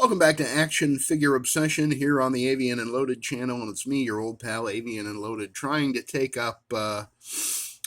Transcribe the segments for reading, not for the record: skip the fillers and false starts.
Welcome back to Action Figure Obsession here on the Avian and Loaded channel, and it's me, your old pal Avian and Loaded, trying to take up a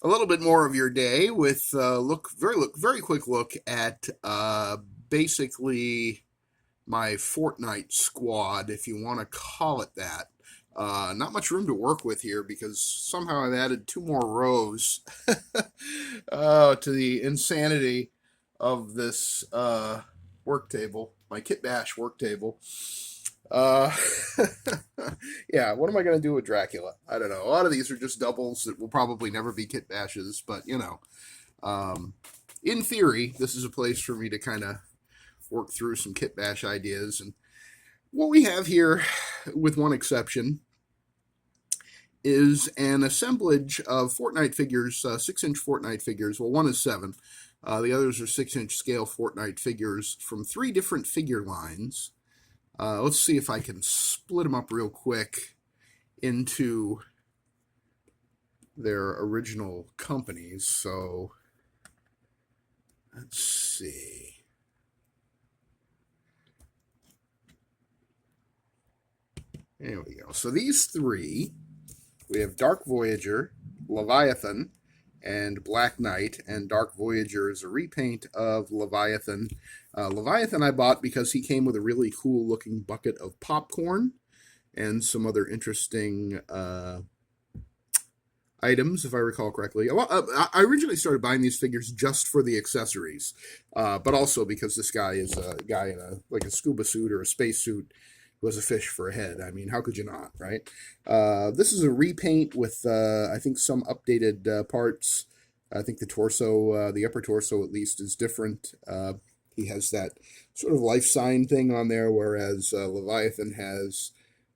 little bit more of your day with very quick look at basically my Fortnite squad, if you want to call it that. Not much room to work with here because somehow I've added two more rows to the insanity of this work table, my Kit Bash work table. Yeah, what am I going to do with Dracula? I don't know. A lot of these are just doubles that will probably never be Kit Bashes, but you know, in theory, this is a place for me to kind of work through some Kit Bash ideas. And what we have here, with one exception, is an assemblage of Fortnite figures, 6-inch Fortnite figures. Well, one is 7. The others are 6-inch scale Fortnite figures from 3 different figure lines. Let's see if I can split them up real quick into their original companies. So, let's see. There we go. So these 3, we have Dark Voyager, Leviathan, and Black Knight, and Dark Voyager is a repaint of Leviathan. Leviathan I bought because he came with a really cool looking bucket of popcorn and some other interesting items, if I recall correctly. I originally started buying these figures just for the accessories, but also because this guy is a guy in a scuba suit or a space suit who has a fish for a head. I mean, how could you not, right? This is a repaint with, I think, some updated parts. I think the torso, the upper torso at least, is different. He has that sort of life sign thing on there, whereas Leviathan has,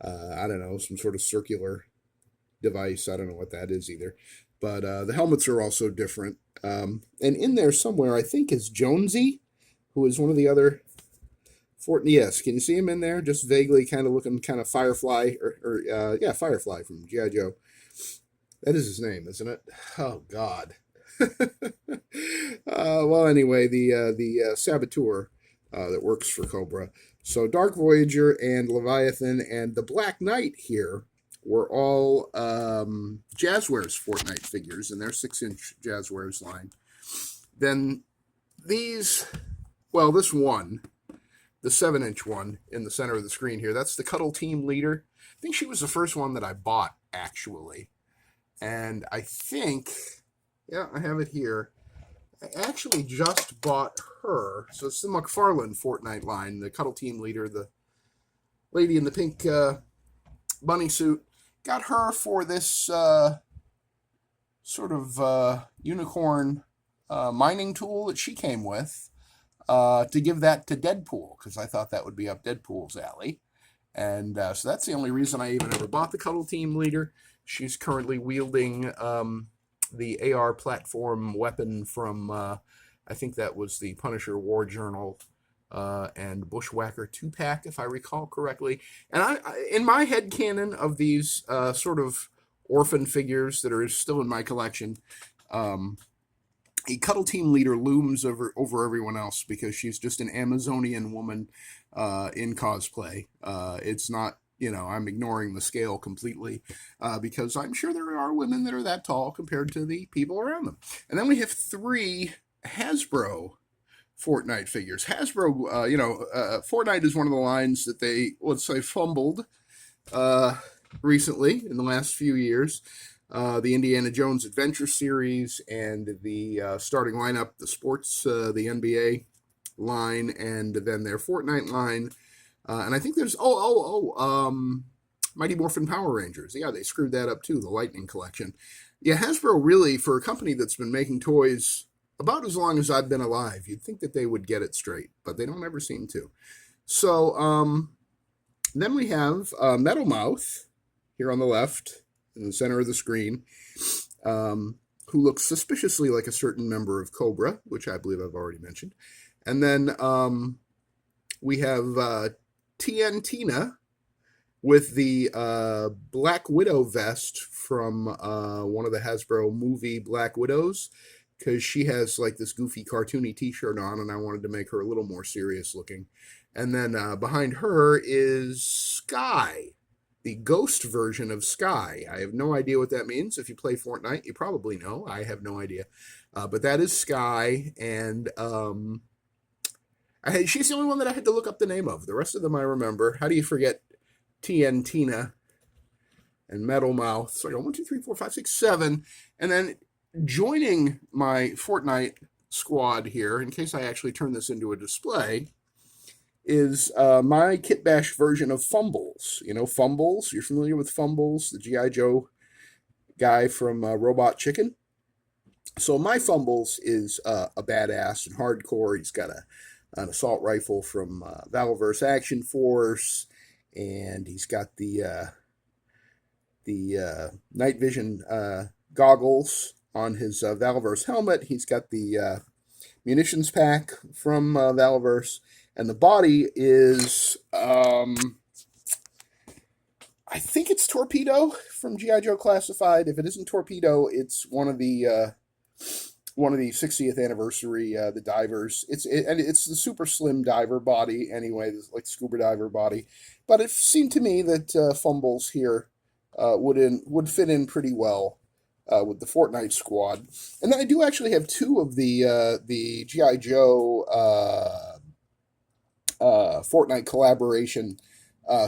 I don't know, some sort of circular device. I don't know what that is either. But the helmets are also different. And in there somewhere, I think, is Jonesy, who is one of the other yes, can you see him in there? Just vaguely kind of looking kind of Firefly, yeah, Firefly from G.I. Joe. That is his name, isn't it? Oh, God. Well, anyway, the saboteur that works for Cobra. So Dark Voyager and Leviathan and the Black Knight here were all Jazwares Fortnite figures in their 6-inch Jazwares line. Then these, well, this one, the 7-inch one in the center of the screen here, that's the Cuddle Team Leader. I think she was the first one that I bought, actually. And I think, yeah, I have it here. I actually just bought her. So it's the McFarlane Fortnite line, the Cuddle Team Leader, the lady in the pink bunny suit. Got her for this sort of unicorn mining tool that she came with. To give that to Deadpool, because I thought that would be up Deadpool's alley. And so that's the only reason I even ever bought the Cuddle Team Leader. She's currently wielding the AR platform weapon from, I think that was the Punisher War Journal and Bushwhacker 2-pack, if I recall correctly. And I in my headcanon of these sort of orphan figures that are still in my collection, a Cuddle Team Leader looms over everyone else because she's just an Amazonian woman in cosplay. It's not, you know, I'm ignoring the scale completely because I'm sure there are women that are that tall compared to the people around them. And then we have 3 Hasbro Fortnite figures. Hasbro, Fortnite is one of the lines that they, let's say, fumbled recently in the last few years. The Indiana Jones Adventure Series and the starting lineup, the sports, the NBA line, and then their Fortnite line. And I think there's, Mighty Morphin Power Rangers. Yeah, they screwed that up too, the Lightning Collection. Yeah, Hasbro really, for a company that's been making toys about as long as I've been alive, you'd think that they would get it straight, but they don't ever seem to. So then we have Metal Mouth here on the left, in the center of the screen, who looks suspiciously like a certain member of Cobra, which I believe I've already mentioned. And then we have Tina with the Black Widow vest from one of the Hasbro movie Black Widows. because she has like this goofy cartoony t-shirt on, and I wanted to make her a little more serious looking. And then behind her is Sky, the ghost version of Sky. I have no idea what that means. If you play Fortnite, you probably know. I have no idea. But that is Sky, and she's the only one that I had to look up the name of. The rest of them I remember. How do you forget TN Tina and Metal Mouth? So I go 1, 2, 3, 4, 5, 6, 7, and then joining my Fortnite squad here, in case I actually turn this into a display, is my Kit Bash version of Fumbles. You know Fumbles? You're familiar with Fumbles, the G.I. Joe guy from Robot Chicken? So my Fumbles is a badass and hardcore. He's got an assault rifle from Valverse Action Force, and he's got the night vision goggles on his Valverse helmet. He's got the munitions pack from Valverse, and the body is I think it's Torpedo from G.I. Joe Classified. If it isn't Torpedo, it's one of the 60th anniversary, the divers. And it's the super slim diver body anyway, like scuba diver body. But it seemed to me that Fumbles here would fit in pretty well with the Fortnite squad. And then I do actually have two of the G.I. Joe Fortnite collaboration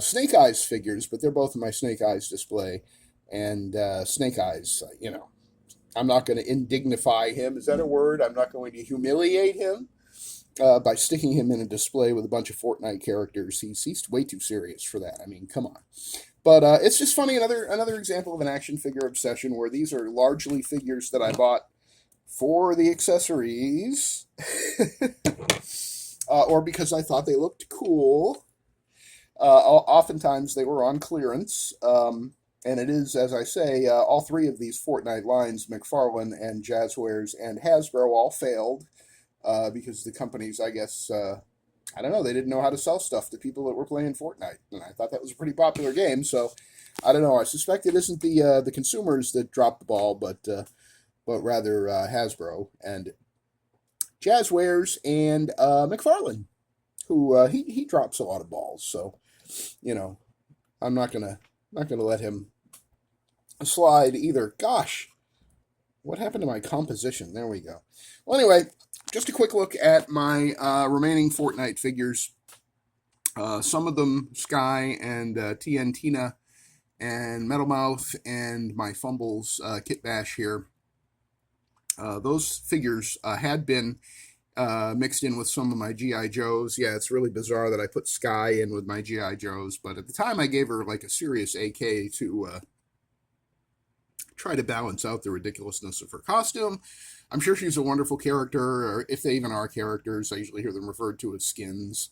Snake Eyes figures, but they're both in my Snake Eyes display. And Snake Eyes, I'm not going to indignify him. Is that a word? I'm not going to humiliate him by sticking him in a display with a bunch of Fortnite characters. He's way too serious for that. I mean, come on. But it's just funny, another example of an action figure obsession where these are largely figures that I bought for the accessories or because I thought they looked cool. Oftentimes they were on clearance. And it is, as I say, all three of these Fortnite lines, McFarlane and Jazwares and Hasbro, all failed because the companies, I guess, I don't know, they didn't know how to sell stuff to people that were playing Fortnite. And I thought that was a pretty popular game, so I don't know. I suspect it isn't the consumers that dropped the ball, but rather Hasbro and Jazwares and McFarlane, who he drops a lot of balls. So, I'm not gonna let him slide either. Gosh, what happened to my composition? There we go. Well, anyway, just a quick look at my remaining Fortnite figures. Some of them Sky and TN Tina and Metal Mouth and my Fumbles Kit Bash here. Those figures had been mixed in with some of my G.I. Joes. Yeah, it's really bizarre that I put Sky in with my G.I. Joes, but at the time I gave her like a serious AK to try to balance out the ridiculousness of her costume. I'm sure she's a wonderful character, or if they even are characters. I usually hear them referred to as skins,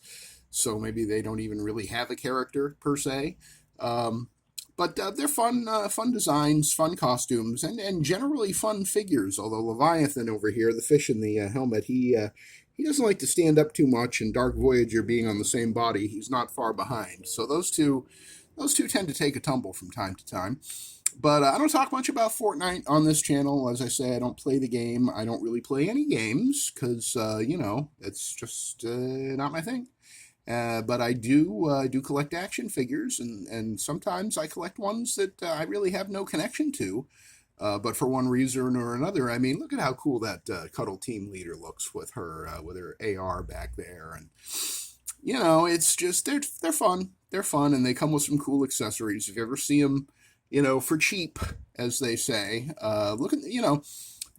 so maybe they don't even really have a character per se. But they're fun designs, fun costumes, and generally fun figures. Although Leviathan over here, the fish in the helmet, he doesn't like to stand up too much. And Dark Voyager being on the same body, he's not far behind. So those two tend to take a tumble from time to time. But I don't talk much about Fortnite on this channel. As I say, I don't play the game. I don't really play any games because it's just not my thing. But I do collect action figures, and sometimes I collect ones that I really have no connection to. But for one reason or another, I mean, look at how cool that Cuddle Team Leader looks with her AR back there, and it's just they're fun. They're fun, and they come with some cool accessories. If you ever see them, for cheap, as they say, look at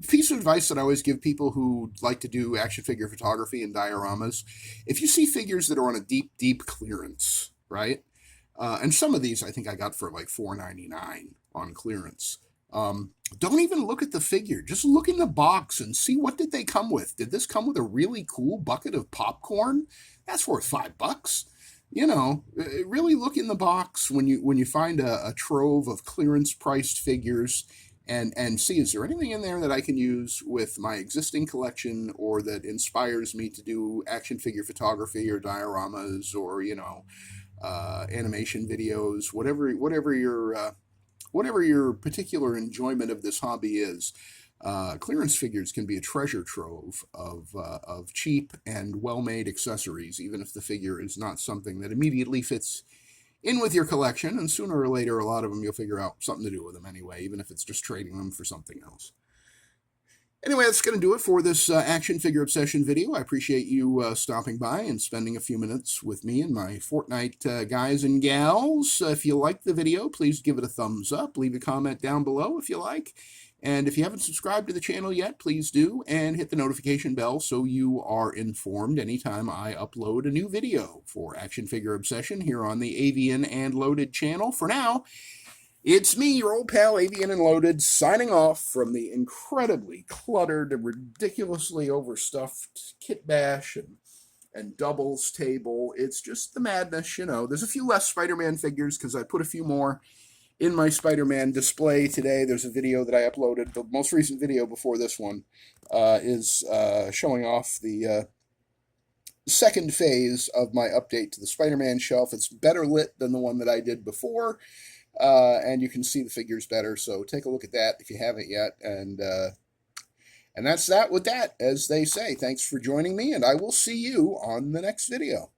piece of advice that I always give people who like to do action figure photography and dioramas: if you see figures that are on a deep clearance, right? And some of these I think I got for like $4.99 on clearance. Don't even look at the figure. Just look in the box and see what did they come with. Did this come with a really cool bucket of popcorn? That's worth $5. Really look in the box when you find a trove of clearance priced figures. And see, is there anything in there that I can use with my existing collection or that inspires me to do action figure photography or dioramas or, animation videos, whatever your particular enjoyment of this hobby is. Clearance figures can be a treasure trove of cheap and well-made accessories, even if the figure is not something that immediately fits in with your collection, and sooner or later, a lot of them you'll figure out something to do with them anyway, even if it's just trading them for something else. Anyway, that's going to do it for this action figure obsession video. I appreciate you stopping by and spending a few minutes with me and my Fortnite guys and gals. If you liked the video, please give it a thumbs up. Leave a comment down below if you like. And if you haven't subscribed to the channel yet, please do, and hit the notification bell so you are informed anytime I upload a new video for Action Figure Obsession here on the Avian and Loaded channel. For now, it's me, your old pal Avian and Loaded, signing off from the incredibly cluttered and ridiculously overstuffed kit bash and doubles table. It's just the madness, you know. There's a few less Spider-Man figures because I put a few more in my Spider-Man display today. There's a video that I uploaded. The most recent video before this one is showing off the second phase of my update to the Spider-Man shelf. It's better lit than the one that I did before, and you can see the figures better. So take a look at that if you haven't yet. And that's that with that, as they say. Thanks for joining me, and I will see you on the next video.